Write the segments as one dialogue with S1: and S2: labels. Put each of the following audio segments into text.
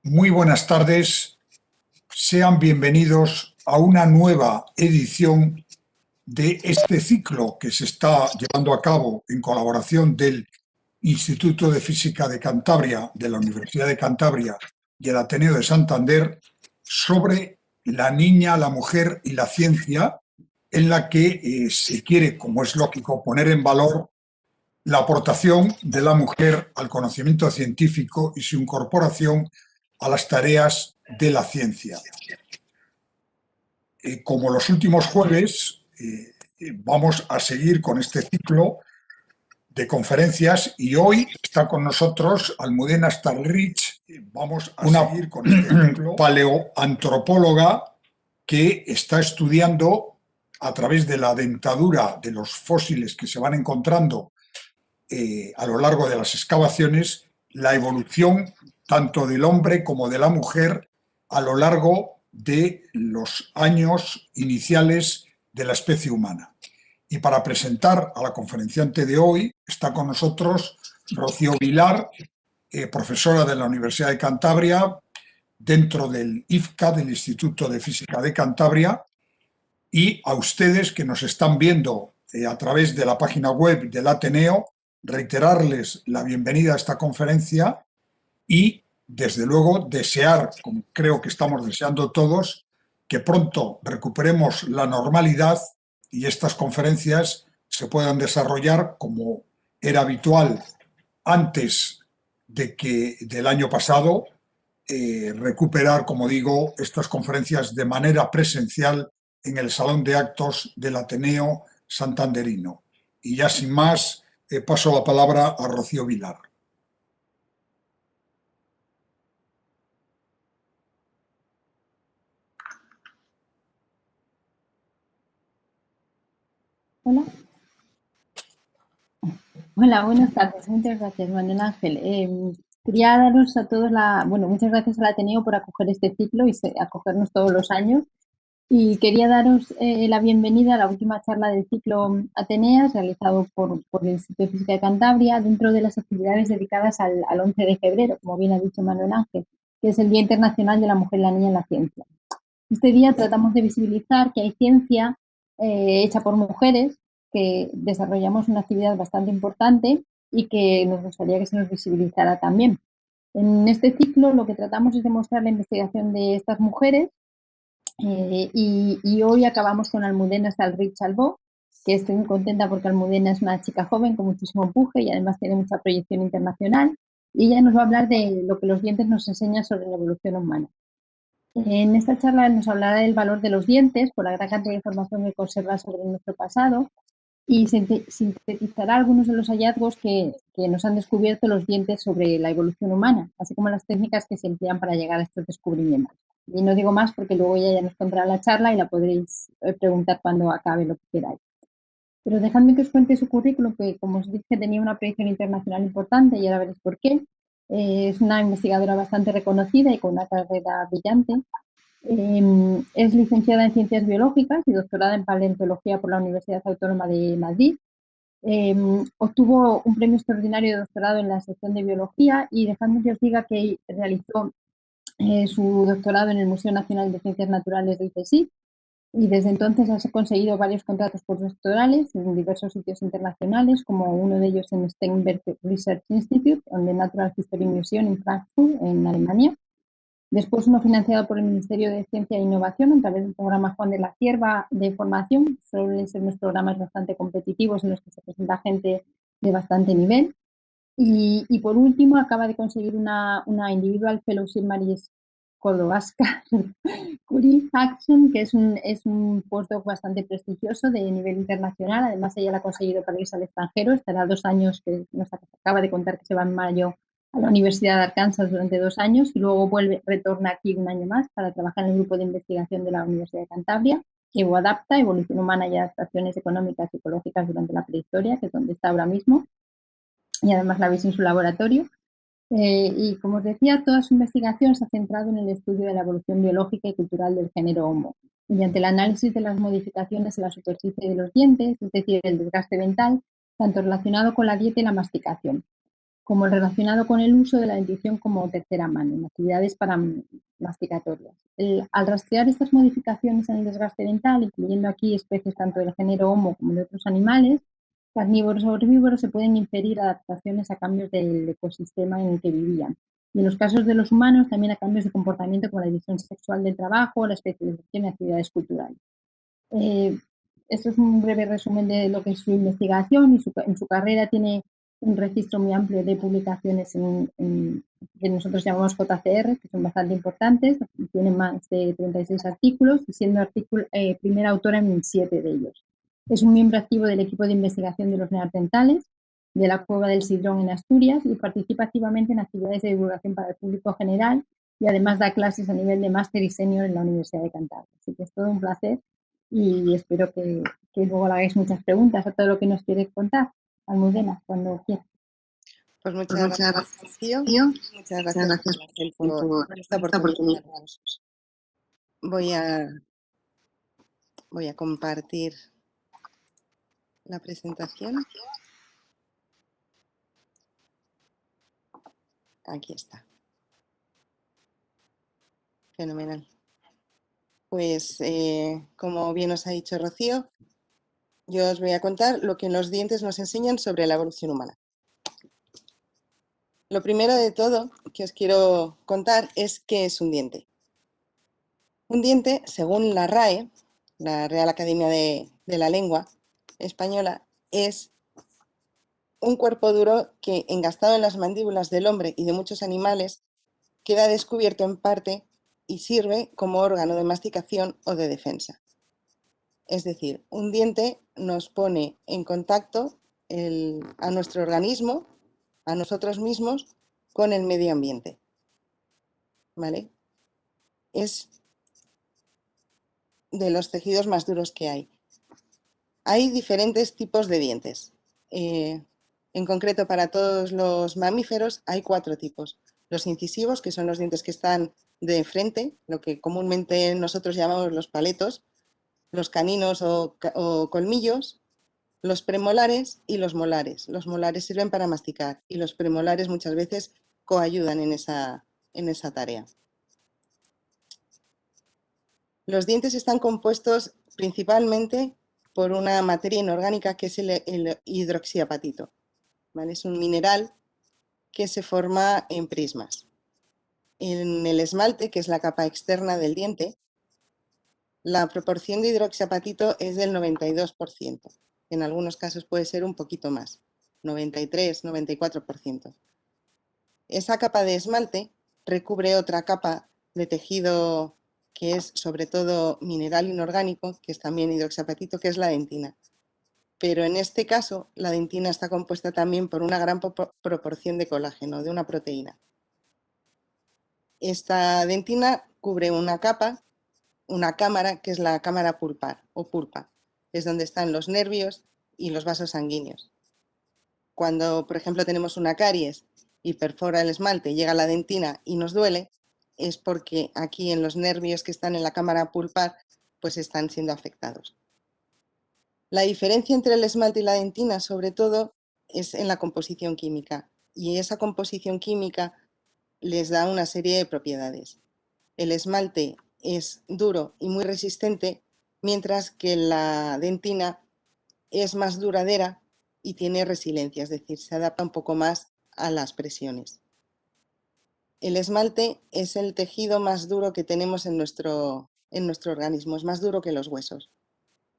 S1: Muy buenas tardes, sean bienvenidos a una nueva edición de este ciclo que se está llevando a cabo en colaboración del Instituto de Física de Cantabria, de la Universidad de Cantabria y el Ateneo de Santander sobre la niña, la mujer y la ciencia, en la que se quiere, como es lógico, poner en valor la aportación de la mujer al conocimiento científico y su incorporación a las tareas de la ciencia. Como los últimos jueves, vamos a seguir con este ciclo de conferencias y hoy está con nosotros Almudena Starrich, vamos a seguir con este ciclo, paleoantropóloga que está estudiando a través de la dentadura de los fósiles que se van encontrando a lo largo de las excavaciones, la evolución tanto del hombre como de la mujer a lo largo de los años iniciales de la especie humana. Y para presentar a la conferenciante de hoy está con nosotros Rocío Vilar, profesora de la Universidad de Cantabria, dentro del IFCA, del Instituto de Física de Cantabria, y a ustedes que nos están viendo a través de la página web del Ateneo, reiterarles la bienvenida a esta conferencia y, desde luego, desear, como creo que estamos deseando todos, que pronto recuperemos la normalidad y estas conferencias se puedan desarrollar como era habitual antes del año pasado, recuperar, como digo, estas conferencias de manera presencial en el Salón de Actos del Ateneo Santanderino. Y ya sin más, paso la palabra a Rocío Vilar.
S2: Hola. Hola, buenas tardes. Muchas gracias, Manuel Ángel. Quería daros a todos muchas gracias al Ateneo por acoger este ciclo y acogernos todos los años. Y quería daros la bienvenida a la última charla del ciclo Ateneas, realizado por el Instituto de Física de Cantabria, dentro de las actividades dedicadas al 11 de febrero, como bien ha dicho Manuel Ángel, que es el Día Internacional de la Mujer y la Niña en la Ciencia. Este día tratamos de visibilizar que hay ciencia hecha por mujeres, que desarrollamos una actividad bastante importante y que nos gustaría que se nos visibilizara también. En este ciclo lo que tratamos es demostrar la investigación de estas mujeres y hoy acabamos con Almudena Starrich Albó, que estoy muy contenta porque Almudena es una chica joven con muchísimo empuje y además tiene mucha proyección internacional y ella nos va a hablar de lo que los dientes nos enseñan sobre la evolución humana. En esta charla nos hablará del valor de los dientes por la gran cantidad de información que conserva sobre nuestro pasado y sintetizará algunos de los hallazgos que nos han descubierto los dientes sobre la evolución humana, así como las técnicas que se emplean para llegar a estos descubrimientos. Y no digo más porque luego ella ya nos contará la charla y la podréis preguntar cuando acabe lo que queráis. Pero dejadme que os cuente su currículum, que como os dije tenía una proyección internacional importante y ahora veréis por qué. Es una investigadora bastante reconocida y con una carrera brillante. Es licenciada en Ciencias Biológicas y doctorada en Paleontología por la Universidad Autónoma de Madrid. Obtuvo un premio extraordinario de doctorado en la sección de Biología y dejadme que os diga que realizó su doctorado en el Museo Nacional de Ciencias Naturales del CSIC y desde entonces ha conseguido varios contratos postdoctorales en diversos sitios internacionales, como uno de ellos en Steinberg Research Institute, en el Natural History Museum en Frankfurt, en Alemania. Después uno financiado por el Ministerio de Ciencia e Innovación a través del programa Juan de la Cierva de formación. Suelen ser unos programas bastante competitivos en los que se presenta gente de bastante nivel. Y por último acaba de conseguir una Individual Fellowship Marie Skłodowska Curie Action, que es un postdoc bastante prestigioso de nivel internacional. Además ella la ha conseguido para irse al extranjero. Estará 2 años, que nos acaba de contar que se va en mayo a la Universidad de Arkansas durante 2 años y luego retorna aquí un año más para trabajar en el grupo de investigación de la Universidad de Cantabria, EvoAdapta, Evolución Humana y Adaptaciones Económicas y Ecológicas durante la Prehistoria, que es donde está ahora mismo, y además la veis en su laboratorio. Y como os decía, toda su investigación se ha centrado en el estudio de la evolución biológica y cultural del género Homo, mediante el análisis de las modificaciones en la superficie de los dientes, es decir, el desgaste dental, tanto relacionado con la dieta y la masticación. como el relacionado con el uso de la dentición como tercera mano en actividades masticatorias. Al rastrear estas modificaciones en el desgaste dental, incluyendo aquí especies tanto del género Homo como de otros animales, carnívoros o herbívoros, se pueden inferir adaptaciones a cambios del ecosistema en el que vivían. Y en los casos de los humanos, también a cambios de comportamiento como la división sexual del trabajo, la especialización en actividades culturales. Esto es un breve resumen de lo que es su investigación y en su carrera tiene un registro muy amplio de publicaciones que nosotros llamamos JCR, que son bastante importantes, tiene más de 36 artículos y siendo primera autora en 7 de ellos. Es un miembro activo del equipo de investigación de los neandertales, de la Cueva del Sidrón en Asturias y participa activamente en actividades de divulgación para el público general y además da clases a nivel de máster y senior en la Universidad de Cantabria. Así que es todo un placer y espero que luego le hagáis muchas preguntas a todo lo que nos quiere contar. Almudena, cuando quiera.
S3: Pues muchas gracias, Rocío. Muchas gracias por esta oportunidad. Voy a compartir la presentación. Aquí está. Fenomenal. Pues, como bien os ha dicho Rocío, yo os voy a contar lo que los dientes nos enseñan sobre la evolución humana. Lo primero de todo que os quiero contar es qué es un diente. Un diente, según la RAE, la Real Academia de la Lengua Española, es un cuerpo duro que, engastado en las mandíbulas del hombre y de muchos animales, queda descubierto en parte y sirve como órgano de masticación o de defensa. Es decir, un diente nos pone en contacto a nuestro organismo, a nosotros mismos, con el medio ambiente. ¿Vale? Es de los tejidos más duros que hay. Hay diferentes tipos de dientes. En concreto, para todos los mamíferos hay 4 tipos. Los incisivos, que son los dientes que están de frente, lo que comúnmente nosotros llamamos los paletos, los caninos o colmillos, los premolares y los molares. Los molares sirven para masticar y los premolares muchas veces coayudan en esa tarea. Los dientes están compuestos principalmente por una materia inorgánica que es el hidroxiapatito. ¿Vale? Es un mineral que se forma en prismas. En el esmalte, que es la capa externa del diente, la proporción de hidroxiapatito es del 92%. En algunos casos puede ser un poquito más, 93, 94%. Esa capa de esmalte recubre otra capa de tejido que es sobre todo mineral inorgánico, que es también hidroxiapatito, que es la dentina. Pero en este caso, la dentina está compuesta también por una gran proporción de colágeno, de una proteína. Esta dentina cubre una capa, una cámara, que es la cámara pulpar o pulpa. Es donde están los nervios y los vasos sanguíneos. Cuando, por ejemplo, tenemos una caries y perfora el esmalte, llega la dentina y nos duele, es porque aquí en los nervios que están en la cámara pulpar, pues están siendo afectados. La diferencia entre el esmalte y la dentina, sobre todo, es en la composición química. Y esa composición química les da una serie de propiedades. El esmalte es duro y muy resistente, mientras que la dentina es más duradera y tiene resiliencia, es decir, se adapta un poco más a las presiones. El esmalte es el tejido más duro que tenemos en nuestro organismo, es más duro que los huesos,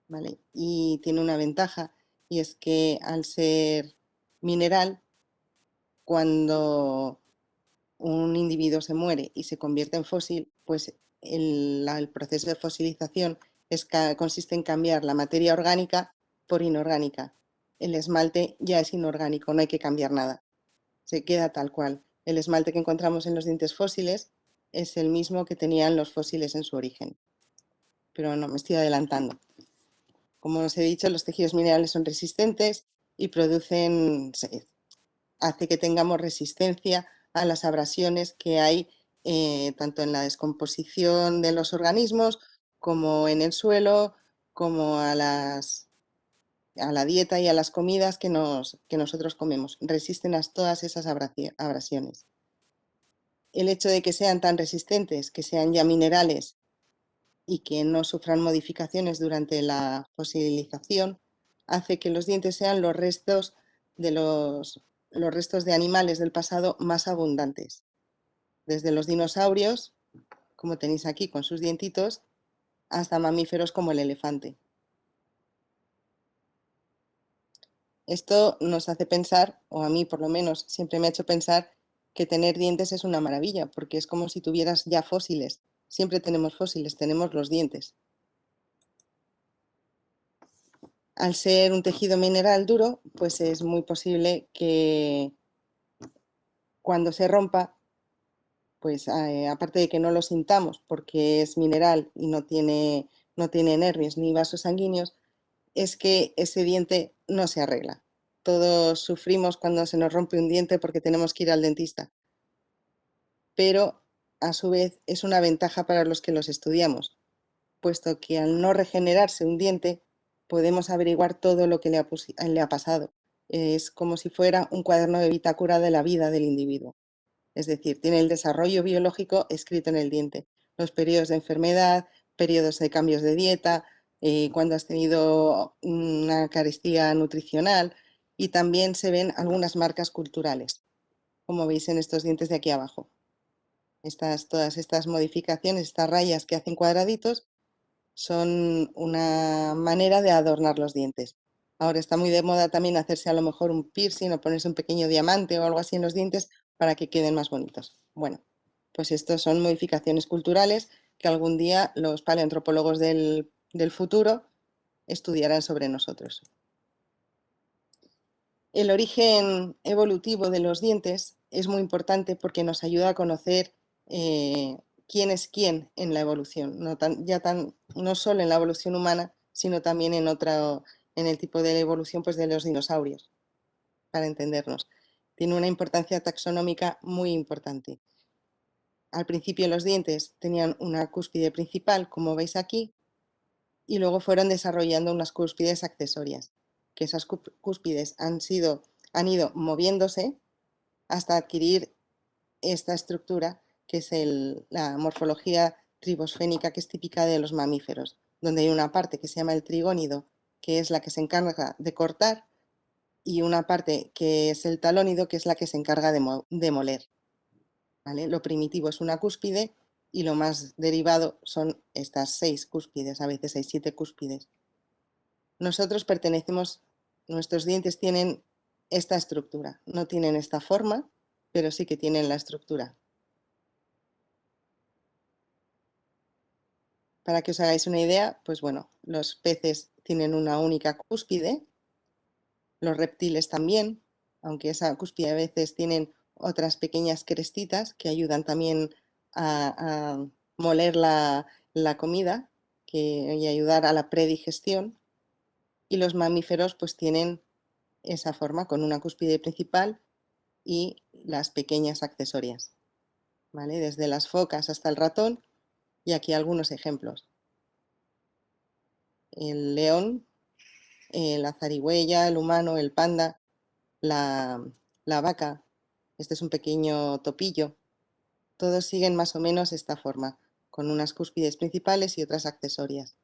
S3: ¿vale? Y tiene una ventaja, y es que al ser mineral, cuando un individuo se muere y se convierte en fósil, pues el proceso de fosilización consiste en cambiar la materia orgánica por inorgánica. El esmalte ya es inorgánico, no hay que cambiar nada, se queda tal cual. El esmalte que encontramos en los dientes fósiles es el mismo que tenían los fósiles en su origen. Pero no, me estoy adelantando. Como os he dicho, los tejidos minerales son resistentes y hace que tengamos resistencia a las abrasiones que hay tanto en la descomposición de los organismos como en el suelo, como a las a la dieta y a las comidas que nosotros comemos. Resisten a todas esas abrasiones. El hecho de que sean tan resistentes, que sean ya minerales y que no sufran modificaciones durante la fosilización, hace que los dientes sean los restos de animales del pasado más abundantes. Desde los dinosaurios, como tenéis aquí con sus dientitos, hasta mamíferos como el elefante. Esto nos hace pensar, o a mí por lo menos siempre me ha hecho pensar, que tener dientes es una maravilla, porque es como si tuvieras ya fósiles. Siempre tenemos fósiles, tenemos los dientes. Al ser un tejido mineral duro, pues es muy posible que cuando se rompa, pues aparte de que no lo sintamos porque es mineral y no tiene nervios ni vasos sanguíneos, es que ese diente no se arregla. Todos sufrimos cuando se nos rompe un diente porque tenemos que ir al dentista, pero a su vez es una ventaja para los que los estudiamos, puesto que al no regenerarse un diente podemos averiguar todo lo que le ha pasado. Es como si fuera un cuaderno de bitácora de la vida del individuo. Es decir, tiene el desarrollo biológico escrito en el diente, los periodos de enfermedad, periodos de cambios de dieta, cuando has tenido una carestía nutricional, y también se ven algunas marcas culturales, como veis en estos dientes de aquí abajo. Todas estas modificaciones, estas rayas que hacen cuadraditos, son una manera de adornar los dientes. Ahora está muy de moda también hacerse a lo mejor un piercing o ponerse un pequeño diamante o algo así en los dientes para que queden más bonitos. Bueno, pues estos son modificaciones culturales que algún día los paleoantropólogos del futuro estudiarán sobre nosotros. El origen evolutivo de los dientes es muy importante porque nos ayuda a conocer quién es quién en la evolución, no solo en la evolución humana, sino también en el tipo de evolución pues, de los dinosaurios, para entendernos. Tiene una importancia taxonómica muy importante. Al principio los dientes tenían una cúspide principal, como veis aquí, y luego fueron desarrollando unas cúspides accesorias, que esas cúspides han ido moviéndose hasta adquirir esta estructura, que es la morfología tribosfénica, que es típica de los mamíferos, donde hay una parte que se llama el trigónido, que es la que se encarga de cortar, y una parte que es el talónido, que es la que se encarga de moler. ¿Vale? Lo primitivo es una cúspide y lo más derivado son estas 6 cúspides, a veces hay 7 cúspides. Nuestros dientes tienen esta estructura, no tienen esta forma, pero sí que tienen la estructura. Para que os hagáis una idea, pues bueno, los peces tienen una única cúspide, los reptiles también, aunque esa cúspide a veces tienen otras pequeñas crestitas que ayudan también a moler la comida y ayudar a la predigestión. Y los mamíferos pues tienen esa forma con una cúspide principal y las pequeñas accesorias, ¿vale? Desde las focas hasta el ratón, y aquí algunos ejemplos. El león, la zarigüeya, el humano, el panda, la vaca, este es un pequeño topillo, todos siguen más o menos esta forma, con unas cúspides principales y otras accesorias.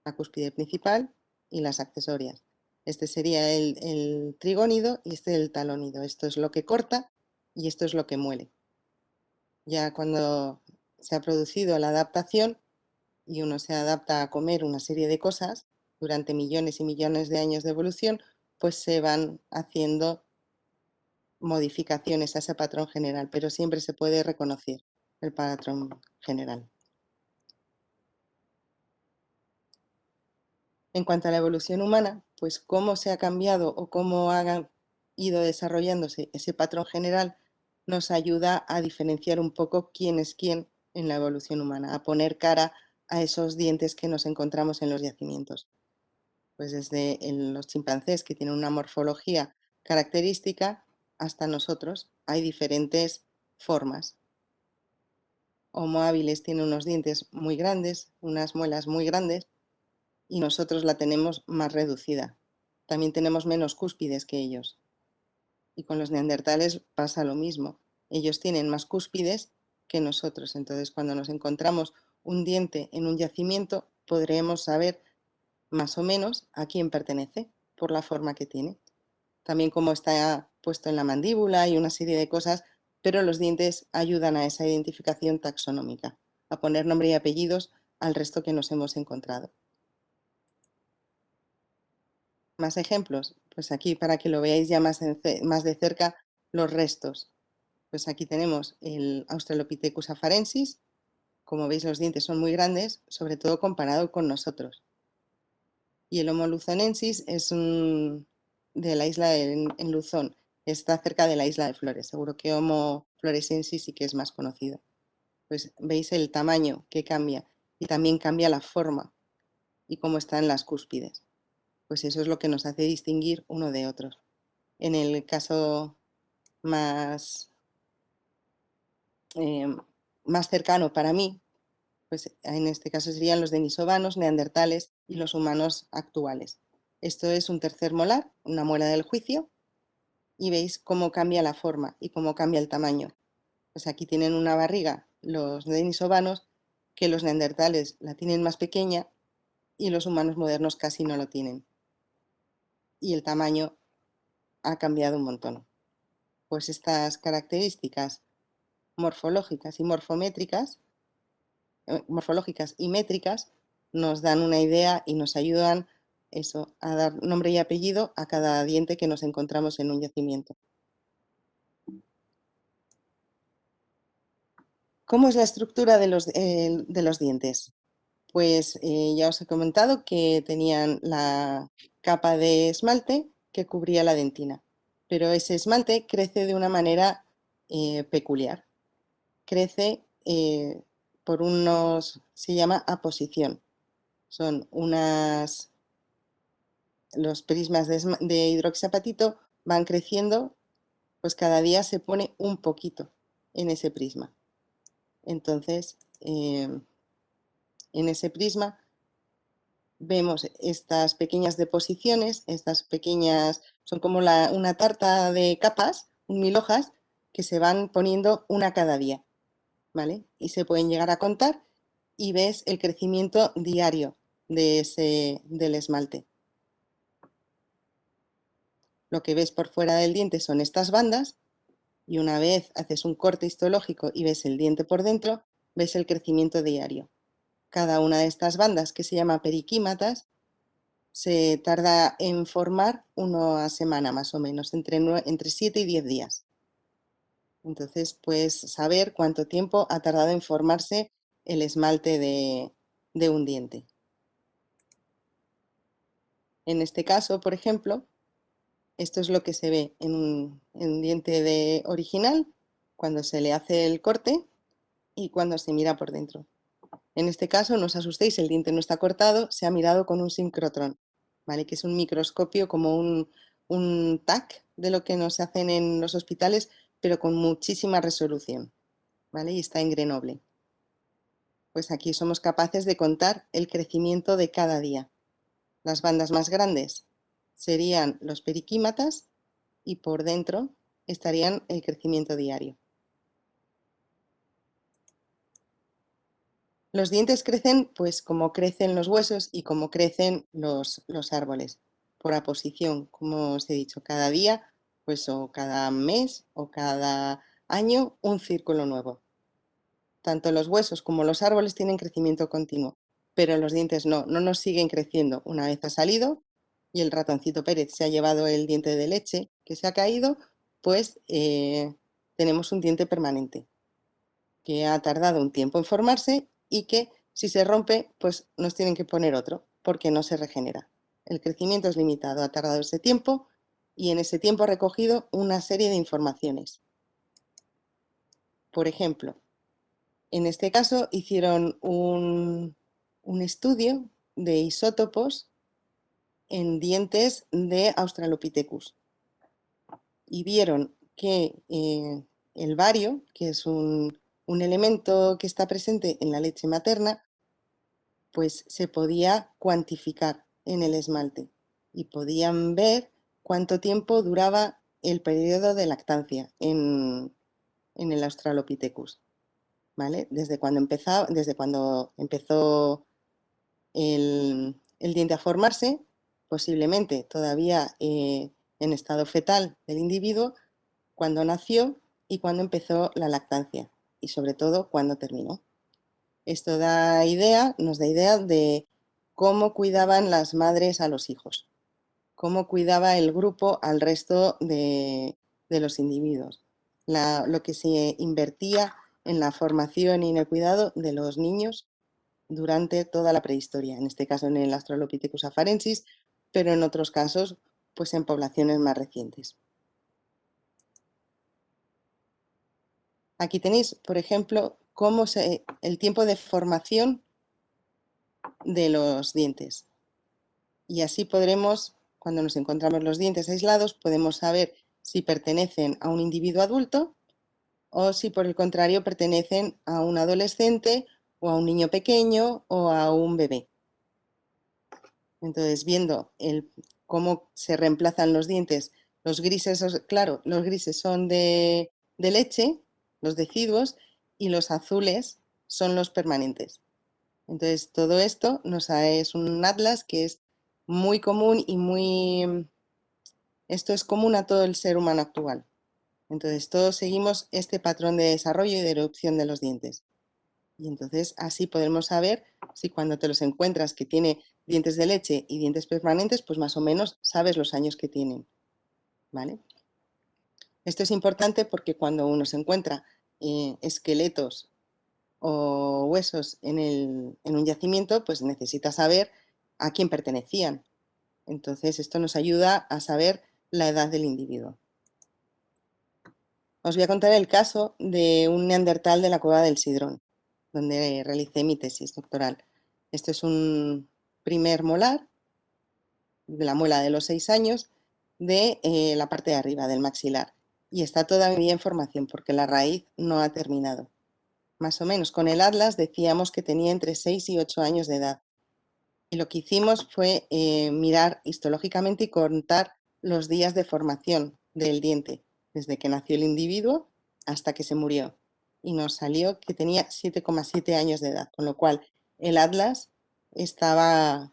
S3: La cúspide principal y las accesorias. Este sería el trigónido y este el talónido. Esto es lo que corta y esto es lo que muele. Ya cuando se ha producido la adaptación y uno se adapta a comer una serie de cosas durante millones y millones de años de evolución, pues se van haciendo modificaciones a ese patrón general, pero siempre se puede reconocer el patrón general. En cuanto a la evolución humana, pues cómo se ha cambiado o cómo ha ido desarrollándose ese patrón general nos ayuda a diferenciar un poco quién es quién en la evolución humana, a poner cara a esos dientes que nos encontramos en los yacimientos. Pues desde los chimpancés, que tienen una morfología característica, hasta nosotros hay diferentes formas. Homo habilis tiene unos dientes muy grandes, unas muelas muy grandes, y nosotros la tenemos más reducida. También tenemos menos cúspides que ellos. Y con los neandertales pasa lo mismo. Ellos tienen más cúspides que nosotros. Entonces, cuando nos encontramos un diente en un yacimiento, podremos saber más o menos a quién pertenece por la forma que tiene. También cómo está puesto en la mandíbula y una serie de cosas, pero los dientes ayudan a esa identificación taxonómica, a poner nombre y apellidos al resto que nos hemos encontrado. Más ejemplos, pues aquí para que lo veáis ya más de cerca, los restos. Pues aquí tenemos el Australopithecus afarensis. Como veis, los dientes son muy grandes, sobre todo comparado con nosotros. Y el Homo luzonensis es de la isla en Luzón, está cerca de la isla de Flores. Seguro que Homo floresensis sí que es más conocido. Pues veis el tamaño que cambia y también cambia la forma y cómo están las cúspides. Pues eso es lo que nos hace distinguir uno de otros. En el caso más cercano para mí, pues en este caso serían los denisovanos, neandertales y los humanos actuales. Esto es un tercer molar, una muela del juicio, y veis cómo cambia la forma y cómo cambia el tamaño. Pues aquí tienen una barriga los denisovanos, que los neandertales la tienen más pequeña y los humanos modernos casi no lo tienen. Y el tamaño ha cambiado un montón. Pues estas características morfológicas y morfológicas y métricas nos dan una idea y nos ayudan a dar nombre y apellido a cada diente que nos encontramos en un yacimiento. ¿Cómo es la estructura de los dientes? Pues ya os he comentado que tenían la capa de esmalte que cubría la dentina, pero ese esmalte crece de una manera peculiar. Crece por se llama aposición. Son los prismas de hidroxiapatito van creciendo, pues cada día se pone un poquito en ese prisma. Entonces, en ese prisma vemos estas pequeñas deposiciones, son como una tarta de capas, 1000 hojas, que se van poniendo una cada día, ¿vale? Y se pueden llegar a contar y ves el crecimiento diario del esmalte. Lo que ves por fuera del diente son estas bandas y una vez haces un corte histológico y ves el diente por dentro, ves el crecimiento diario. Cada una de estas bandas, que se llama periquímatas, se tarda en formar una semana más o menos, entre 7 y 10 días. Entonces puedes saber cuánto tiempo ha tardado en formarse el esmalte de un diente. En este caso, por ejemplo, esto es lo que se ve en un diente original cuando se le hace el corte y cuando se mira por dentro. En este caso, no os asustéis, el diente no está cortado, se ha mirado con un sincrotrón, ¿vale? Que es un microscopio como un TAC de lo que nos hacen en los hospitales, pero con muchísima resolución, ¿vale? Y está en Grenoble. Pues aquí somos capaces de contar el crecimiento de cada día. Las bandas más grandes serían los periquímatas y por dentro estarían el crecimiento diario. Los dientes crecen pues como crecen los huesos y como crecen los árboles, por aposición, como os he dicho, cada día, pues o cada mes o cada año un círculo nuevo. Tanto los huesos como los árboles tienen crecimiento continuo, pero los dientes no nos siguen creciendo. Una vez ha salido y el ratoncito Pérez se ha llevado el diente de leche que se ha caído, pues tenemos un diente permanente que ha tardado un tiempo en formarse y que si se rompe, pues nos tienen que poner otro porque no se regenera. El crecimiento es limitado, ha tardado ese tiempo y en ese tiempo ha recogido una serie de informaciones. Por ejemplo, en este caso hicieron un estudio de isótopos en dientes de Australopithecus y vieron que el bario, que es un elemento que está presente en la leche materna, pues se podía cuantificar en el esmalte y podían ver cuánto tiempo duraba el periodo de lactancia en el Australopithecus, ¿vale? Desde cuando empezó el diente a formarse, posiblemente todavía en estado fetal del individuo, cuando nació y cuando empezó la lactancia, y sobre todo cuando terminó. Esto nos da idea de cómo cuidaban las madres a los hijos, cómo cuidaba el grupo al resto de los individuos, lo que se invertía en la formación y en el cuidado de los niños durante toda la prehistoria, en este caso en el Australopithecus afarensis, pero en otros casos, pues en poblaciones más recientes. Aquí tenéis, por ejemplo, el tiempo de formación de los dientes. Y así podremos, cuando nos encontramos los dientes aislados, podemos saber si pertenecen a un individuo adulto o si por el contrario pertenecen a un adolescente o a un niño pequeño o a un bebé. Entonces, viendo cómo se reemplazan los dientes, los grises, claro, los grises son de leche, los deciduos, y los azules son los permanentes. Entonces, todo esto es un atlas que es muy común esto es común a todo el ser humano actual. Entonces, todos seguimos este patrón de desarrollo y de erupción de los dientes. Y entonces así podemos saber si cuando te los encuentras que tiene dientes de leche y dientes permanentes, pues más o menos sabes los años que tienen, ¿vale? Esto es importante porque cuando uno se encuentra esqueletos o huesos en un yacimiento, pues necesita saber a quién pertenecían. Entonces esto nos ayuda a saber la edad del individuo. Os voy a contar el caso de un neandertal de la cueva del Sidrón, donde realicé mi tesis doctoral. Este es un primer molar, de la muela de los 6 años, de la parte de arriba, del maxilar. Y está todavía en formación porque la raíz no ha terminado. Más o menos con el atlas decíamos que tenía entre 6 y 8 años de edad. Y lo que hicimos fue mirar histológicamente y contar los días de formación del diente, desde que nació el individuo hasta que se murió. Y nos salió que tenía 7,7 años de edad, con lo cual el atlas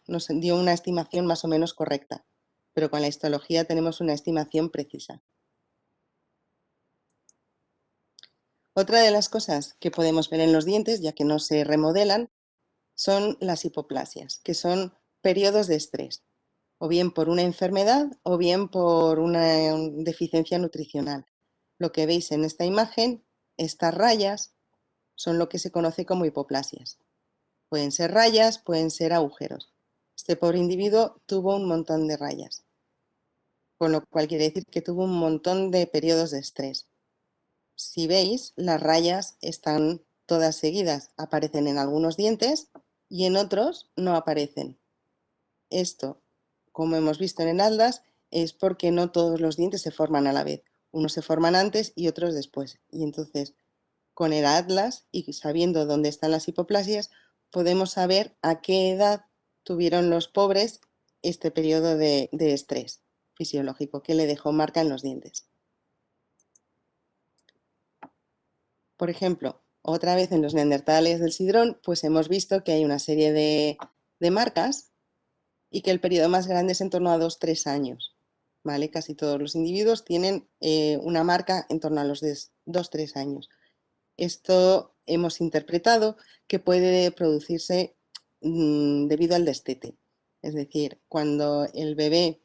S3: nos dio una estimación más o menos correcta, pero con la histología tenemos una estimación precisa. Otra de las cosas que podemos ver en los dientes, ya que no se remodelan, son las hipoplasias, que son periodos de estrés, o bien por una enfermedad o bien por una deficiencia nutricional. Lo que veis en esta imagen, estas rayas son lo que se conoce como hipoplasias. Pueden ser rayas, pueden ser agujeros. Este pobre individuo tuvo un montón de rayas, con lo cual quiere decir que tuvo un montón de periodos de estrés. Si veis, las rayas están todas seguidas, aparecen en algunos dientes y en otros no aparecen. Esto, como hemos visto en el atlas, es porque no todos los dientes se forman a la vez. Unos se forman antes y otros después. Y entonces, con el atlas y sabiendo dónde están las hipoplasias, podemos saber a qué edad tuvieron los pobres este periodo de estrés fisiológico que le dejó marca en los dientes. Por ejemplo, otra vez en los neandertales del Sidrón, pues hemos visto que hay una serie de marcas y que el periodo más grande es en torno a 2-3 años. ¿Vale? Casi todos los individuos tienen una marca en torno a los 2-3 años. Esto hemos interpretado que puede producirse debido al destete. Es decir, cuando el bebé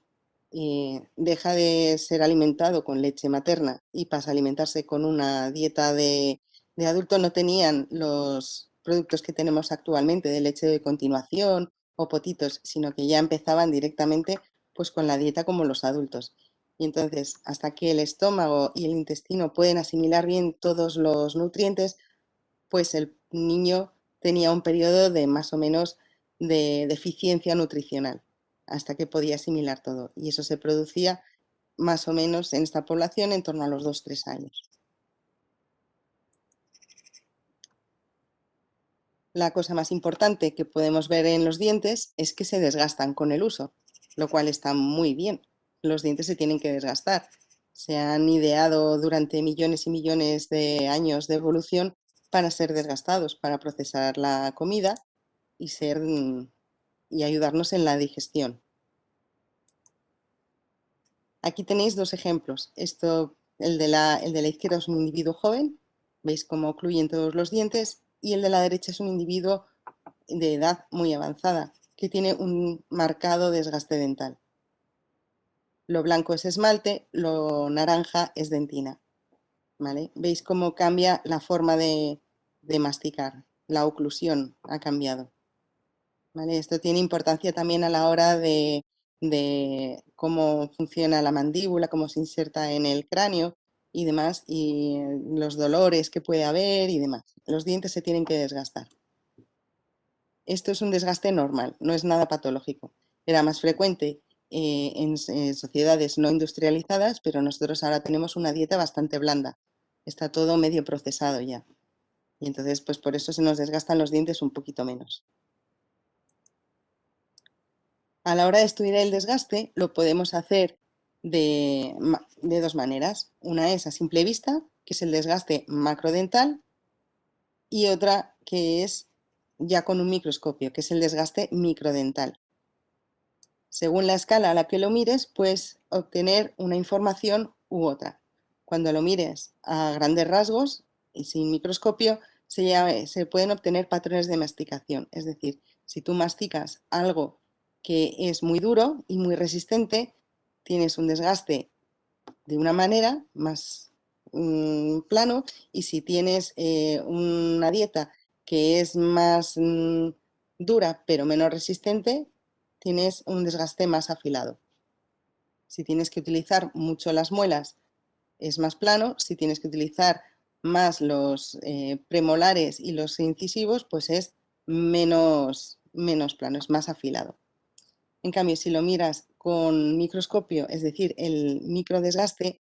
S3: deja de ser alimentado con leche materna y pasa a alimentarse con una dieta de adulto, no tenían los productos que tenemos actualmente de leche de continuación o potitos, sino que ya empezaban directamente pues con la dieta como los adultos. Y entonces, hasta que el estómago y el intestino pueden asimilar bien todos los nutrientes, pues el niño tenía un periodo de más o menos de deficiencia nutricional, hasta que podía asimilar todo. Y eso se producía más o menos en esta población en torno a los 2-3 años. La cosa más importante que podemos ver en los dientes es que se desgastan con el uso, lo cual está muy bien. Los dientes se tienen que desgastar. Se han ideado durante millones y millones de años de evolución para ser desgastados, para procesar la comida y y ayudarnos en la digestión. Aquí tenéis dos ejemplos. El de la izquierda es un individuo joven, veis cómo ocluyen todos los dientes, y el de la derecha es un individuo de edad muy avanzada, que tiene un marcado desgaste dental. Lo blanco es esmalte, lo naranja es dentina. ¿Vale? Veis cómo cambia la forma de masticar, la oclusión ha cambiado. ¿Vale? Esto tiene importancia también a la hora de cómo funciona la mandíbula, cómo se inserta en el cráneo y demás, y los dolores que puede haber y demás. Los dientes se tienen que desgastar. Esto es un desgaste normal, no es nada patológico. Era más frecuente en sociedades no industrializadas, pero nosotros ahora tenemos una dieta bastante blanda. Está todo medio procesado ya. Y entonces, pues por eso se nos desgastan los dientes un poquito menos. A la hora de estudiar el desgaste, lo podemos hacer de dos maneras. Una es a simple vista, que es el desgaste macrodental, y otra que es ya con un microscopio, que es el desgaste microdental. Según la escala a la que lo mires, puedes obtener una información u otra. Cuando lo mires a grandes rasgos y sin microscopio, se pueden obtener patrones de masticación. Es decir, si tú masticas algo que es muy duro y muy resistente, tienes un desgaste de una manera más plano, y si tienes una dieta que es más dura pero menos resistente, tienes un desgaste más afilado. Si tienes que utilizar mucho las muelas, es más plano. Si tienes que utilizar más los premolares y los incisivos, pues es menos plano, es más afilado. En cambio, si lo miras con microscopio, es decir, el microdesgaste,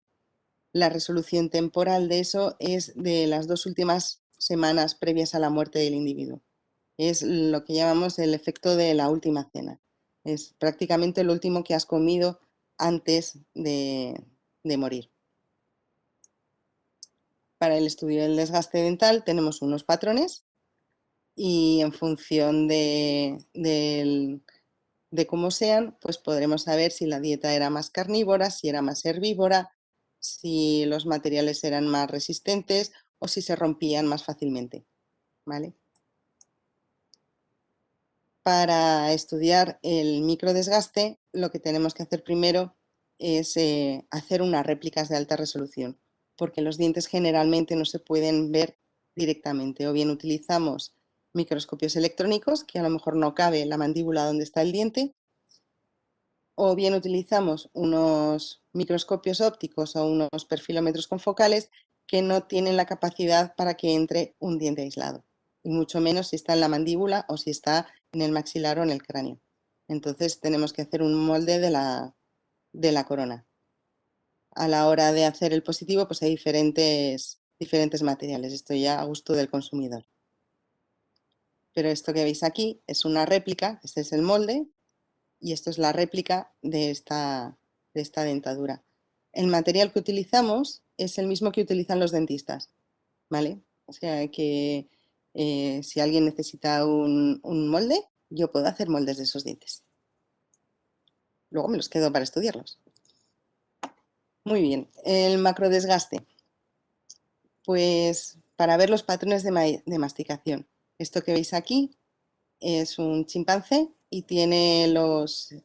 S3: la resolución temporal de eso es de las 2 últimas semanas previas a la muerte del individuo. Es lo que llamamos el efecto de la última cena. Es prácticamente lo último que has comido antes de morir. Para el estudio del desgaste dental tenemos unos patrones y en función de cómo sean, pues podremos saber si la dieta era más carnívora, si era más herbívora, si los materiales eran más resistentes o si se rompían más fácilmente. ¿Vale? Para estudiar el microdesgaste, lo que tenemos que hacer primero es hacer unas réplicas de alta resolución, porque los dientes generalmente no se pueden ver directamente. O bien utilizamos microscopios electrónicos, que a lo mejor no cabe en la mandíbula donde está el diente, o bien utilizamos unos microscopios ópticos o unos perfilómetros confocales que no tienen la capacidad para que entre un diente aislado, y mucho menos si está en la mandíbula o si está en el maxilar o en el cráneo. Entonces tenemos que hacer un molde de la corona. A la hora de hacer el positivo, pues hay diferentes materiales, esto ya a gusto del consumidor. Pero esto que veis aquí es una réplica, este es el molde, y esto es la réplica de esta dentadura. El material que utilizamos es el mismo que utilizan los dentistas, ¿vale? O sea que si alguien necesita un molde, yo puedo hacer moldes de esos dientes. Luego me los quedo para estudiarlos. Muy bien, el macrodesgaste. Pues para ver los patrones de masticación. Esto que veis aquí es un chimpancé y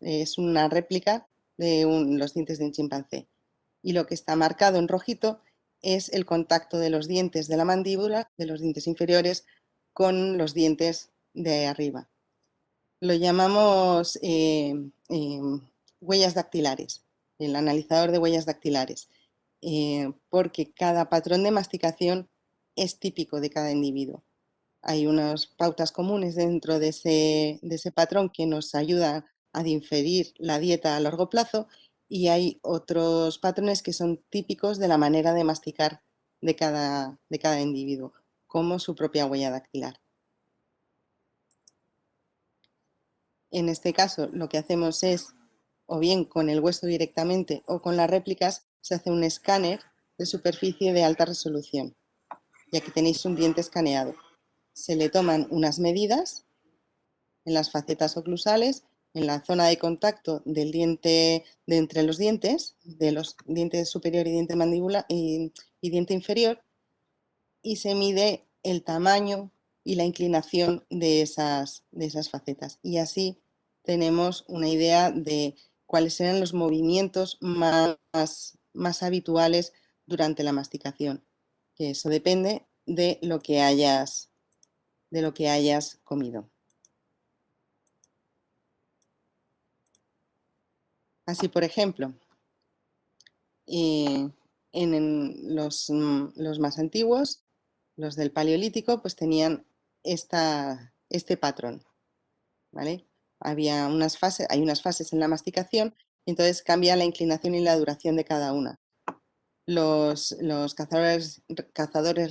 S3: es una réplica de los dientes de un chimpancé. Y lo que está marcado en rojito es el contacto de los dientes de la mandíbula, de los dientes inferiores, con los dientes de arriba. Lo llamamos huellas dactilares, el analizador de huellas dactilares, porque cada patrón de masticación es típico de cada individuo. Hay unas pautas comunes dentro de ese patrón que nos ayudan a diferir la dieta a largo plazo, y hay otros patrones que son típicos de la manera de masticar de cada individuo, como su propia huella dactilar. En este caso, lo que hacemos es, o bien con el hueso directamente o con las réplicas, se hace un escáner de superficie de alta resolución. Y aquí tenéis un diente escaneado. Se le toman unas medidas en las facetas oclusales, en la zona de contacto del diente, de entre los dientes, de los dientes superior y diente mandíbula y diente inferior, y se mide el tamaño y la inclinación de esas facetas. Y así tenemos una idea de cuáles serán los movimientos más habituales durante la masticación. Que eso depende de lo que hayas comido. Así, por ejemplo, en los más antiguos, los del Paleolítico, pues tenían este patrón, ¿vale? Hay unas fases en la masticación, y entonces cambia la inclinación y la duración de cada una. Los cazadores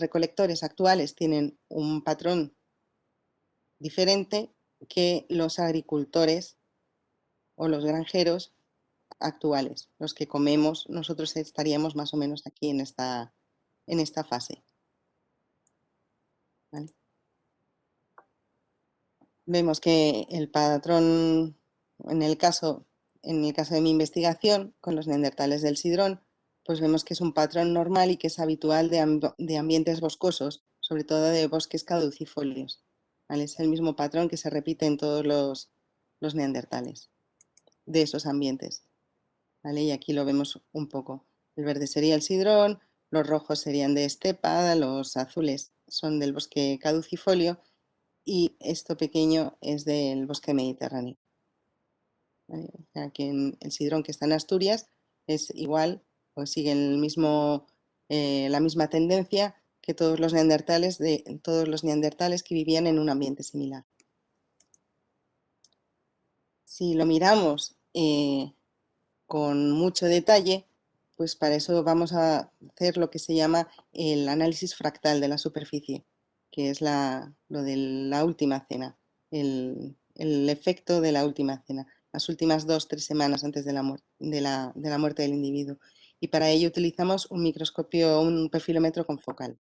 S3: recolectores actuales tienen un patrón diferente que los agricultores o los granjeros actuales. Los que comemos, nosotros estaríamos más o menos aquí en esta fase. ¿Vale? Vemos que el patrón, en el caso de mi investigación con los neandertales del Sidrón, pues vemos que es un patrón normal y que es habitual de ambientes boscosos, sobre todo de bosques caducifolios. ¿Vale? Es el mismo patrón que se repite en todos los neandertales de esos ambientes. ¿Vale? Y aquí lo vemos un poco. El verde sería el sidrón, los rojos serían de estepa, los azules son del bosque caducifolio y esto pequeño es del bosque mediterráneo. ¿Vale? O sea que el sidrón que está en Asturias es igual, pues sigue la misma tendencia que todos los neandertales que vivían en un ambiente similar. Si lo miramos con mucho detalle, pues para eso vamos a hacer lo que se llama el análisis fractal de la superficie, que es lo de la última cena, el efecto de la última cena, las últimas 2-3 semanas antes de la muerte del individuo. Y para ello utilizamos un microscopio, un perfilómetro con focal.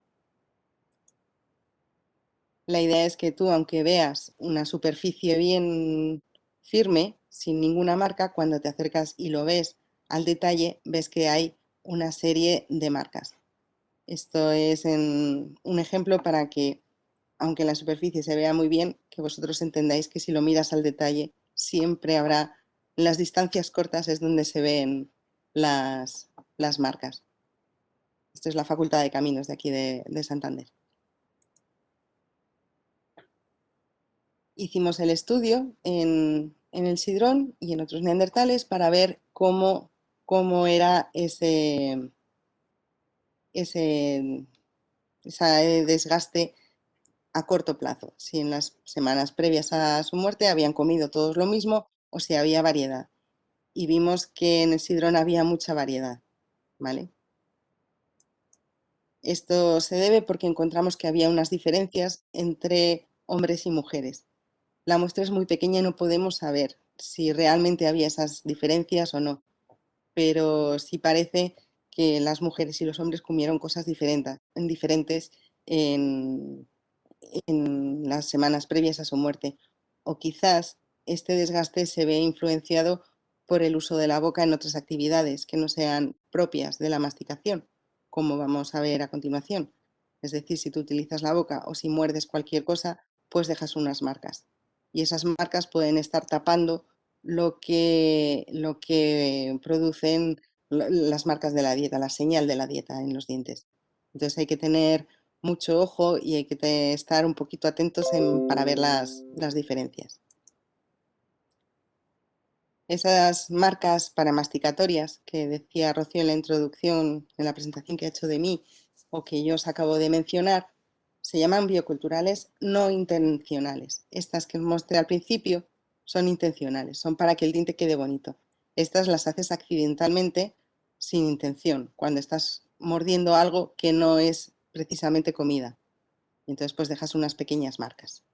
S3: La idea es que tú, aunque veas una superficie bien firme, sin ninguna marca, cuando te acercas y lo ves al detalle, ves que hay una serie de marcas. Esto es un ejemplo para que, aunque la superficie se vea muy bien, que vosotros entendáis que si lo miras al detalle, siempre habrá, en las distancias cortas es donde se ven las marcas. Esto es la Facultad de Caminos de aquí de Santander. Hicimos el estudio en el sidrón y en otros neandertales para ver cómo era ese desgaste a corto plazo, si en las semanas previas a su muerte habían comido todos lo mismo o si había variedad. Y vimos que en el sidrón había mucha variedad, ¿vale? Esto se debe porque encontramos que había unas diferencias entre hombres y mujeres. La muestra es muy pequeña y no podemos saber si realmente había esas diferencias o no, pero sí parece que las mujeres y los hombres comieron cosas diferentes en las semanas previas a su muerte. O quizás este desgaste se ve influenciado por el uso de la boca en otras actividades que no sean propias de la masticación, como vamos a ver a continuación. Es decir, si tú utilizas la boca o si muerdes cualquier cosa, pues dejas unas marcas. Y esas marcas pueden estar tapando lo que producen las marcas de la dieta, la señal de la dieta en los dientes. Entonces hay que tener mucho ojo y hay que estar un poquito atentos para ver las diferencias. Esas marcas paramasticatorias que decía Rocío en la introducción, en la presentación que ha hecho de mí, o que yo os acabo de mencionar, se llaman bioculturales no intencionales. Estas que os mostré al principio son intencionales, son para que el diente quede bonito. Estas las haces accidentalmente sin intención, cuando estás mordiendo algo que no es precisamente comida. Entonces pues dejas unas pequeñas marcas.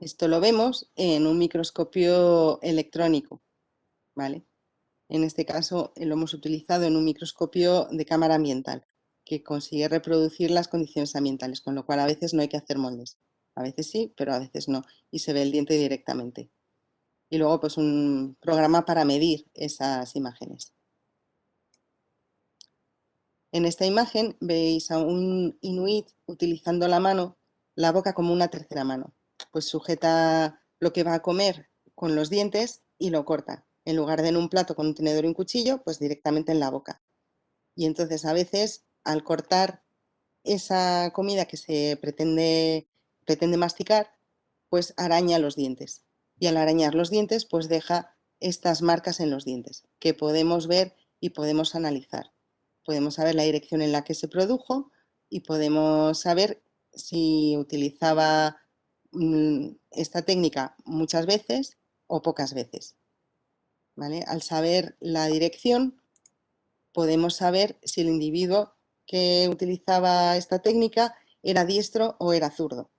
S3: Esto lo vemos en un microscopio electrónico, ¿vale? En este caso lo hemos utilizado en un microscopio de cámara ambiental, que consigue reproducir las condiciones ambientales, con lo cual a veces no hay que hacer moldes. A veces sí, pero a veces no, y se ve el diente directamente. Y luego pues un programa para medir esas imágenes. En esta imagen veis a un inuit utilizando la mano, la boca como una tercera mano. Pues sujeta lo que va a comer con los dientes y lo corta. En lugar de en un plato con un tenedor y un cuchillo, pues directamente en la boca. Y entonces a veces al cortar esa comida que se pretende masticar, pues araña los dientes. Y al arañar los dientes, pues deja estas marcas en los dientes, que podemos ver y podemos analizar. Podemos saber la dirección en la que se produjo y podemos saber si utilizaba esta técnica muchas veces o pocas veces, ¿vale? Al saber la dirección, podemos saber si el individuo que utilizaba esta técnica era diestro o era zurdo,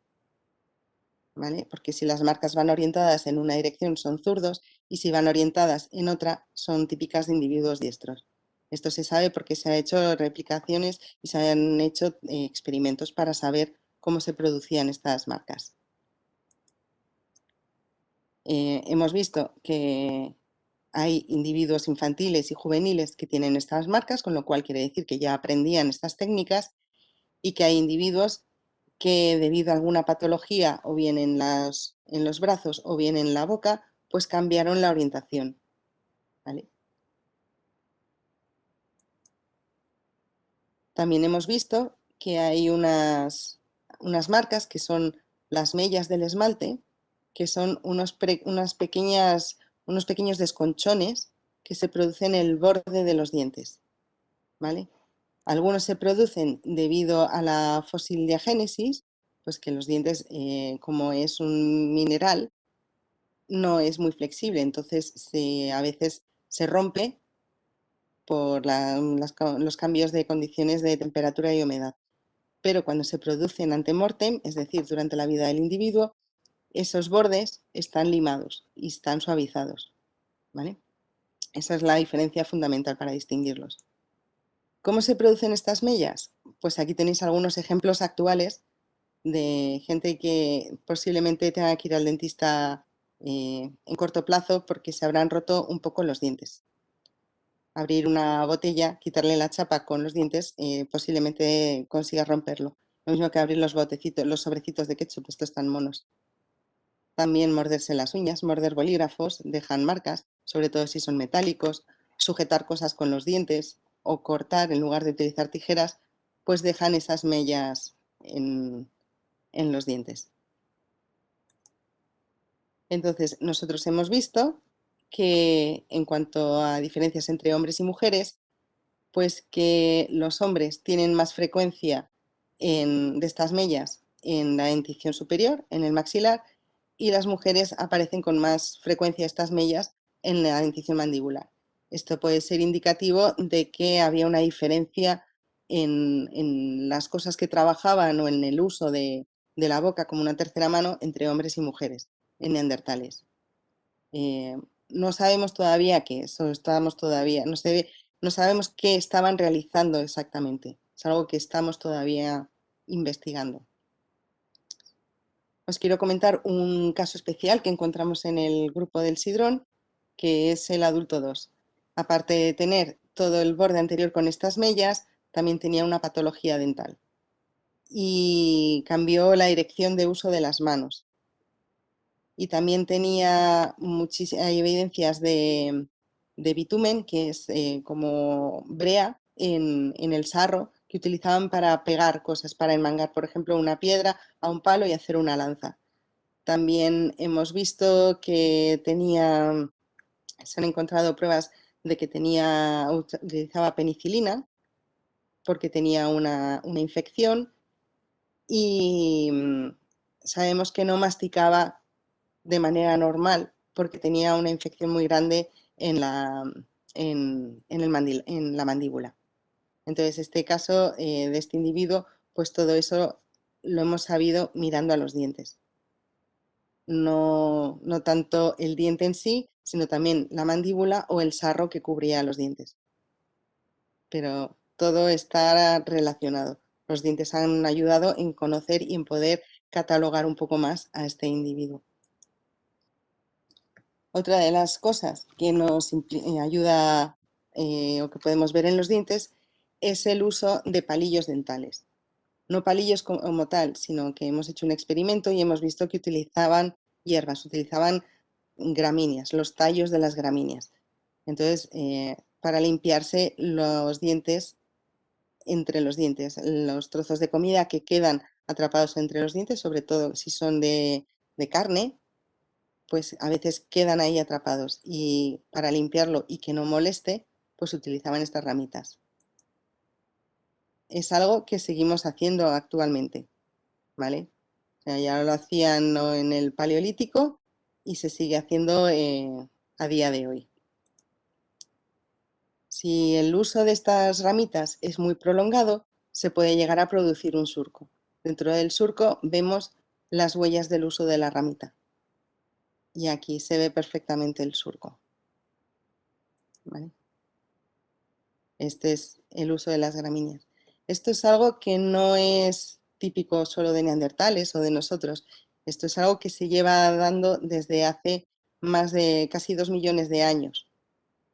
S3: ¿vale? Porque si las marcas van orientadas en una dirección son zurdos y si van orientadas en otra son típicas de individuos diestros. Esto se sabe porque se han hecho replicaciones y se han hecho experimentos para saber cómo se producían estas marcas. Hemos visto que hay individuos infantiles y juveniles que tienen estas marcas, con lo cual quiere decir que ya aprendían estas técnicas, y que hay individuos que debido a alguna patología, o bien en los brazos o bien en la boca, pues cambiaron la orientación, ¿vale? También hemos visto que hay unas marcas que son las mellas del esmalte, que son unos pequeños desconchones que se producen en el borde de los dientes, ¿vale? Algunos se producen debido a la fosildiagénesis, pues que los dientes, como es un mineral, no es muy flexible, entonces a veces se rompe por los cambios de condiciones de temperatura y humedad. Pero cuando se producen ante-mortem, es decir, durante la vida del individuo, esos bordes están limados y están suavizados, ¿vale? Esa es la diferencia fundamental para distinguirlos. ¿Cómo se producen estas mellas? Pues aquí tenéis algunos ejemplos actuales de gente que posiblemente tenga que ir al dentista en corto plazo porque se habrán roto un poco los dientes. Abrir una botella, quitarle la chapa con los dientes, posiblemente consiga romperlo. Lo mismo que abrir los sobrecitos de ketchup, estos tan monos. También morderse las uñas, morder bolígrafos, dejan marcas, sobre todo si son metálicos, sujetar cosas con los dientes o cortar en lugar de utilizar tijeras, pues dejan esas mellas en los dientes. Entonces, nosotros hemos visto que en cuanto a diferencias entre hombres y mujeres, pues que los hombres tienen más frecuencia de estas mellas en la dentición superior, en el maxilar, y las mujeres aparecen con más frecuencia estas mellas en la dentición mandibular. Esto puede ser indicativo de que había una diferencia en las cosas que trabajaban o en el uso de la boca como una tercera mano entre hombres y mujeres en neandertales. No sabemos todavía qué es, no sabemos qué estaban realizando exactamente. Es algo que estamos todavía investigando. Os quiero comentar un caso especial que encontramos en el grupo del Sidrón, que es el adulto 2. Aparte de tener todo el borde anterior con estas mellas, también tenía una patología dental y cambió la dirección de uso de las manos. Y también tenía hay evidencias de bitumen, que es como brea en el sarro, que utilizaban para pegar cosas, para enmangar, por ejemplo, una piedra a un palo y hacer una lanza. También hemos visto que se han encontrado pruebas de que utilizaba penicilina porque tenía una infección y sabemos que no masticaba de manera normal porque tenía una infección muy grande en la mandíbula. Entonces, este caso de este individuo, pues todo eso lo hemos sabido mirando a los dientes. no tanto el diente en sí, sino también la mandíbula o el sarro que cubría los dientes. Pero todo está relacionado. Los dientes han ayudado en conocer y en poder catalogar un poco más a este individuo. Otra de las cosas que nos ayuda o que podemos ver en los dientes es el uso de palillos dentales. No palillos como tal, sino que hemos hecho un experimento y hemos visto que utilizaban hierbas, utilizaban gramíneas, los tallos de las gramíneas. Entonces, para limpiarse los dientes, entre los dientes, los trozos de comida que quedan atrapados entre los dientes, sobre todo si son de carne, pues a veces quedan ahí atrapados y para limpiarlo y que no moleste, pues utilizaban estas ramitas. Es algo que seguimos haciendo actualmente, ¿vale? O sea, ya lo hacían en el Paleolítico y se sigue haciendo a día de hoy. Si el uso de estas ramitas es muy prolongado, se puede llegar a producir un surco. Dentro del surco vemos las huellas del uso de la ramita. Y aquí se ve perfectamente el surco. ¿Vale? Este es el uso de las gramíneas. Esto es algo que no es típico solo de neandertales o de nosotros. Esto es algo que se lleva dando desde hace más de casi 2 millones de años.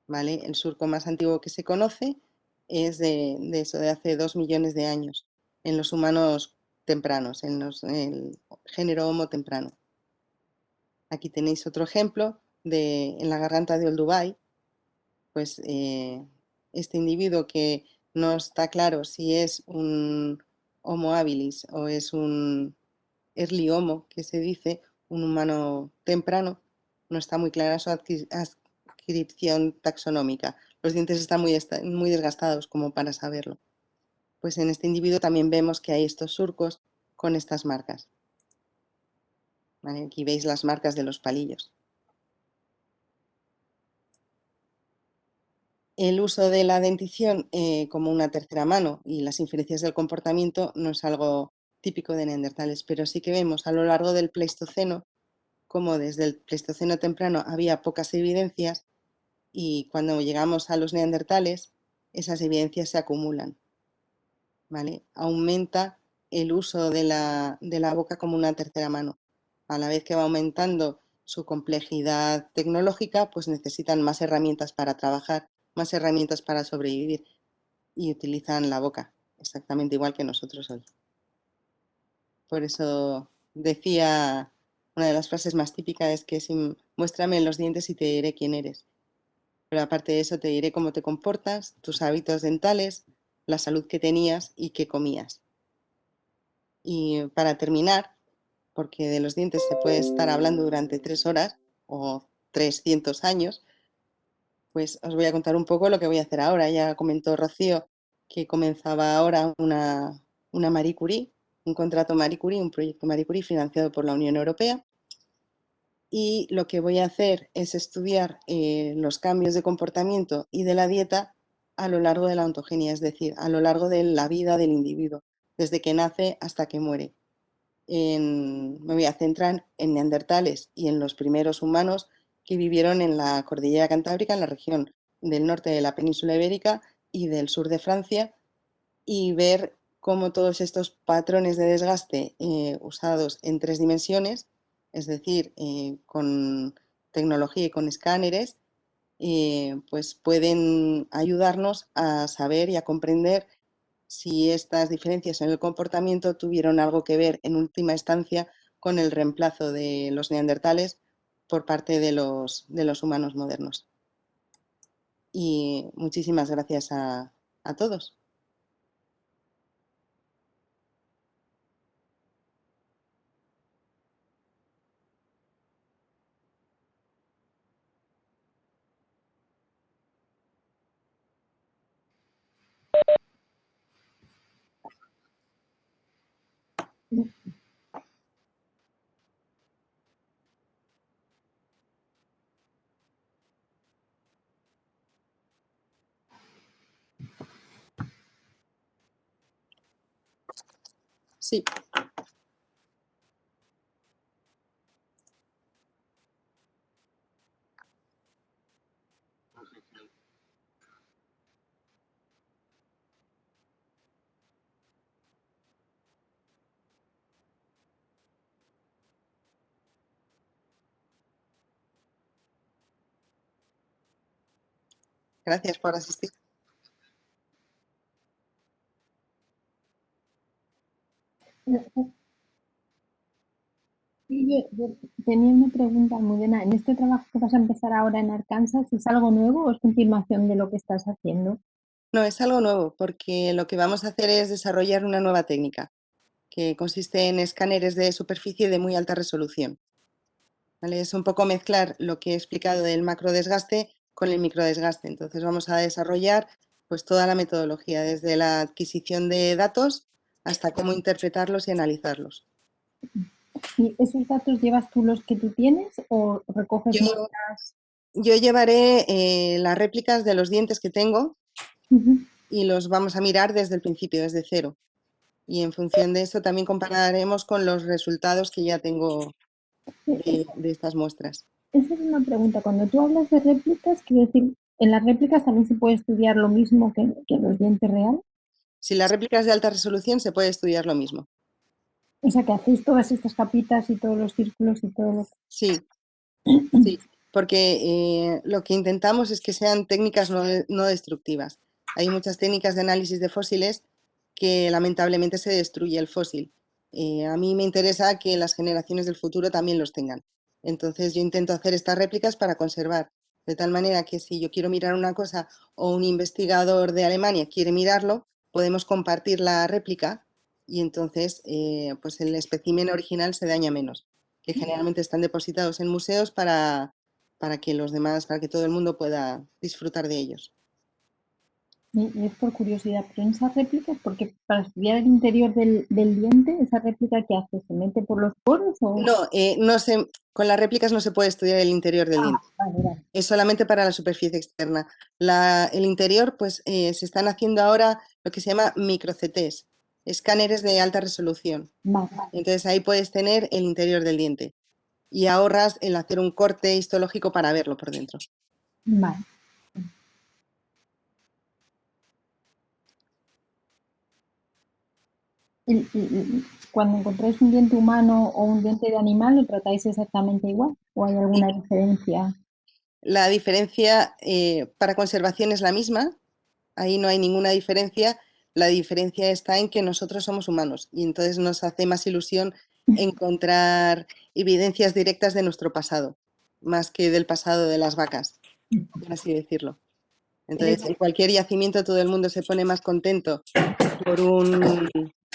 S3: ¿Vale? El surco más antiguo que se conoce es de eso, de hace 2 millones de años, en los humanos tempranos, en el género Homo temprano. Aquí tenéis otro ejemplo en la garganta de Olduvai, pues este individuo que no está claro si es un Homo habilis o es un early Homo, que se dice, un humano temprano, no está muy clara su adscripción taxonómica. Los dientes están muy desgastados como para saberlo. Pues en este individuo también vemos que hay estos surcos con estas marcas. ¿Vale? Aquí veis las marcas de los palillos. El uso de la dentición como una tercera mano y las inferencias del comportamiento no es algo típico de neandertales, pero sí que vemos a lo largo del Pleistoceno como desde el Pleistoceno temprano había pocas evidencias y cuando llegamos a los neandertales esas evidencias se acumulan. ¿Vale? Aumenta el uso de la boca como una tercera mano. A la vez que va aumentando su complejidad tecnológica, pues necesitan más herramientas para trabajar, más herramientas para sobrevivir y utilizan la boca, exactamente igual que nosotros hoy. Por eso decía, una de las frases más típicas es que muéstrame los dientes y te diré quién eres. Pero aparte de eso te diré cómo te comportas, tus hábitos dentales, la salud que tenías y qué comías. Y para terminar, porque de los dientes se puede estar hablando durante 3 horas o 300 años, pues os voy a contar un poco lo que voy a hacer ahora. Ya comentó Rocío que comenzaba ahora una Marie Curie, un contrato Marie Curie, un proyecto Marie Curie financiado por la Unión Europea. Y lo que voy a hacer es estudiar los cambios de comportamiento y de la dieta a lo largo de la ontogenia, es decir, a lo largo de la vida del individuo, desde que nace hasta que muere. Me voy a centrar en neandertales y en los primeros humanos que vivieron en la cordillera Cantábrica, en la región del norte de la península ibérica y del sur de Francia, y ver cómo todos estos patrones de desgaste usados en 3 dimensiones, es decir, con tecnología y con escáneres, pues pueden ayudarnos a saber y a comprender si estas diferencias en el comportamiento tuvieron algo que ver en última instancia con el reemplazo de los neandertales por parte de los humanos modernos. Y muchísimas gracias a todos. Sí. Gracias por asistir.
S2: Sí, yo tenía una pregunta, Almudena. ¿En este trabajo que vas a empezar ahora en Arkansas es algo nuevo o es continuación de lo que estás haciendo?
S3: No, es algo nuevo porque lo que vamos a hacer es desarrollar una nueva técnica que consiste en escáneres de superficie de muy alta resolución. ¿Vale? Es un poco mezclar lo que he explicado del macrodesgaste con el microdesgaste. Entonces vamos a desarrollar pues toda la metodología, desde la adquisición de datos hasta cómo interpretarlos y analizarlos.
S2: ¿Y esos datos llevas tú los que tú tienes o recoges
S3: Yo,
S2: muestras?
S3: yo llevaré las réplicas de los dientes que tengo
S2: Ujú.
S3: y los vamos a mirar desde el principio, desde cero. Y en función de eso también compararemos con los resultados que ya tengo de estas muestras.
S2: Esa es una pregunta. Cuando tú hablas de réplicas, quiero decir, ¿en las réplicas también se puede estudiar lo mismo que en los dientes reales?
S3: Si la réplica es de alta resolución, se puede estudiar lo mismo.
S2: O sea, que hacéis todas estas capitas y todos los círculos y todo lo
S3: Sí, sí, porque lo que intentamos es que sean técnicas no destructivas. Hay muchas técnicas de análisis de fósiles que lamentablemente se destruye el fósil. A mí me interesa que las generaciones del futuro también los tengan. Entonces yo intento hacer estas réplicas para conservar, de tal manera que si yo quiero mirar una cosa o un investigador de Alemania quiere mirarlo, podemos compartir la réplica y entonces pues el espécimen original se daña menos, que generalmente están depositados en museos para que los demás, para que todo el mundo pueda disfrutar de ellos.
S2: y es por curiosidad, pero en esas réplicas, porque para estudiar el interior del diente, ¿esa réplica qué hace? ¿Se mete por los poros o...?
S3: No, con las réplicas no se puede estudiar el interior del diente.
S2: Vale, vale.
S3: Es solamente para la superficie externa. El interior, pues se están haciendo ahora lo que se llama micro-CTs, escáneres de alta resolución.
S2: Vale,
S3: Entonces ahí puedes tener el interior del diente y ahorras el hacer un corte histológico para verlo por dentro.
S2: vale. Cuando encontráis un diente humano o un diente de animal, ¿lo tratáis exactamente igual? ¿O hay alguna diferencia?
S3: La diferencia para conservación es la misma, ahí no hay ninguna diferencia. La diferencia está en que nosotros somos humanos y entonces nos hace más ilusión encontrar evidencias directas de nuestro pasado, más que del pasado de las vacas, por así decirlo. Entonces, en cualquier yacimiento todo el mundo se pone más contento por un,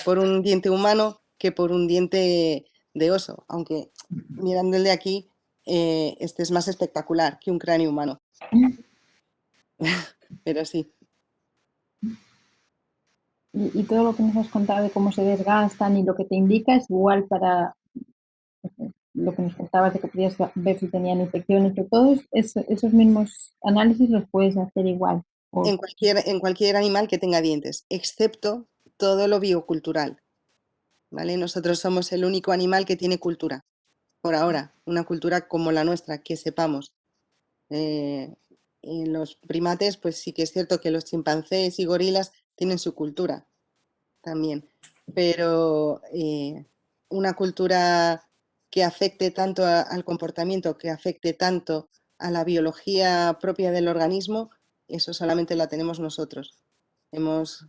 S3: por un diente humano que por un diente de oso, aunque mirando el de aquí, este es más espectacular que un cráneo humano. Pero sí.
S2: Y todo lo que nos has contado de cómo se desgastan y lo que te indica es igual para lo que nos contabas de que podías ver si tenían infecciones y todo, esos mismos análisis los puedes hacer igual.
S3: En cualquier animal que tenga dientes, excepto todo lo biocultural, ¿vale? Nosotros somos el único animal que tiene cultura, por ahora, una cultura como la nuestra, que sepamos. En los primates, pues sí que es cierto que los chimpancés y gorilas tienen su cultura también, pero una cultura que afecte tanto al comportamiento, que afecte tanto a la biología propia del organismo, eso solamente la tenemos nosotros. Hemos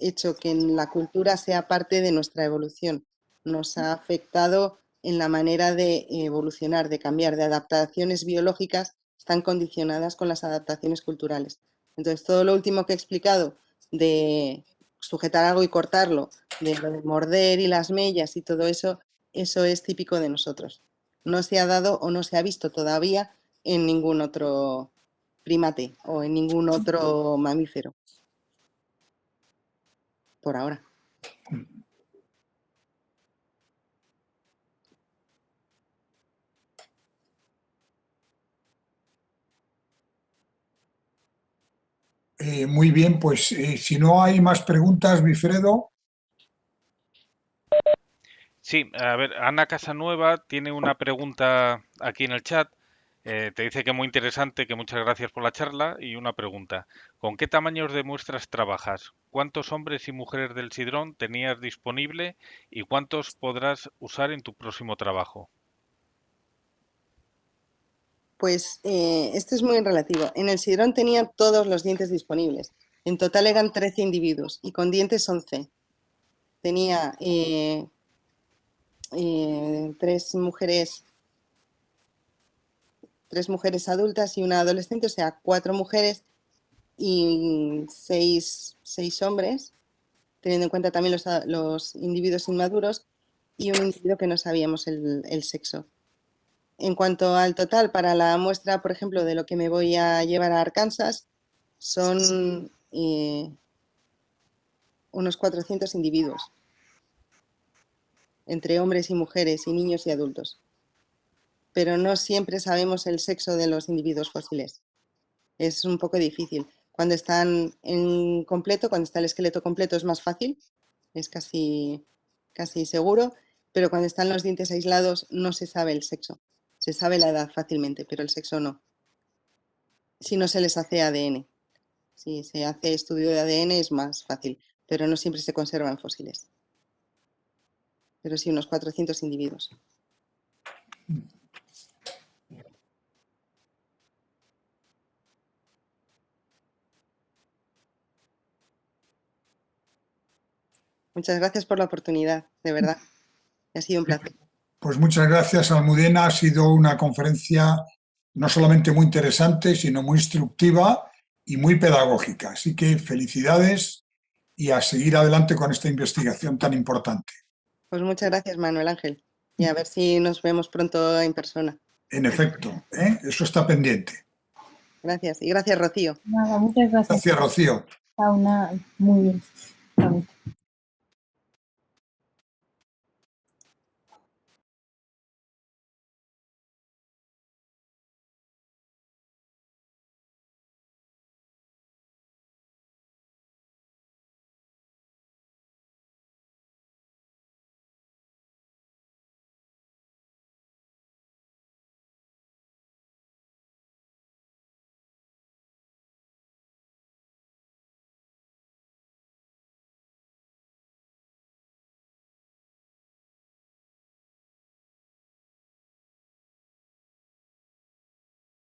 S3: hecho que la cultura sea parte de nuestra evolución. Nos ha afectado en la manera de evolucionar, de cambiar, de adaptaciones biológicas, están condicionadas con las adaptaciones culturales. Entonces, todo lo último que he explicado de sujetar algo y cortarlo, de lo de morder y las mellas y todo eso, eso es típico de nosotros. No se ha dado o no se ha visto todavía en ningún otro primate o en ningún otro mamífero, por ahora.
S1: Muy bien, pues si no hay más preguntas, Wilfredo.
S4: Sí, a ver, Ana Casanueva tiene una pregunta aquí en el chat. Te dice que muy interesante, que muchas gracias por la charla y una pregunta. ¿Con qué tamaños de muestras trabajas? ¿Cuántos hombres y mujeres del Sidrón tenías disponible y cuántos podrás usar en tu próximo trabajo?
S3: Pues esto es muy relativo. En el sidrón tenía todos los dientes disponibles. En total eran 13 individuos y con dientes 11. Tenía 3 mujeres adultas y una adolescente, o sea, 4 mujeres y 6 hombres, teniendo en cuenta también los individuos inmaduros y un individuo que no sabíamos el sexo. En cuanto al total, para la muestra, por ejemplo, de lo que me voy a llevar a Arkansas, son unos 400 individuos, entre hombres y mujeres y niños y adultos. Pero no siempre sabemos el sexo de los individuos fósiles. Es un poco difícil. Cuando están en completo, cuando está el esqueleto completo es más fácil, es casi seguro, pero cuando están los dientes aislados no se sabe el sexo. Se sabe la edad fácilmente, pero el sexo no. Si no se les hace ADN. Si se hace estudio de ADN es más fácil, pero no siempre se conservan fósiles. Pero sí, unos 400 individuos. Muchas gracias por la oportunidad, de verdad. Ha sido un placer.
S1: Pues muchas gracias, Almudena. Ha sido una conferencia no solamente muy interesante, sino muy instructiva y muy pedagógica. Así que felicidades y a seguir adelante con esta investigación tan importante.
S3: Pues muchas gracias, Manuel Ángel. Y a ver si nos vemos pronto en persona.
S1: En efecto, eso está pendiente.
S3: Gracias. Y gracias, Rocío.
S2: Nada, muchas gracias.
S1: Gracias, Rocío.
S2: Muy bien. Chao.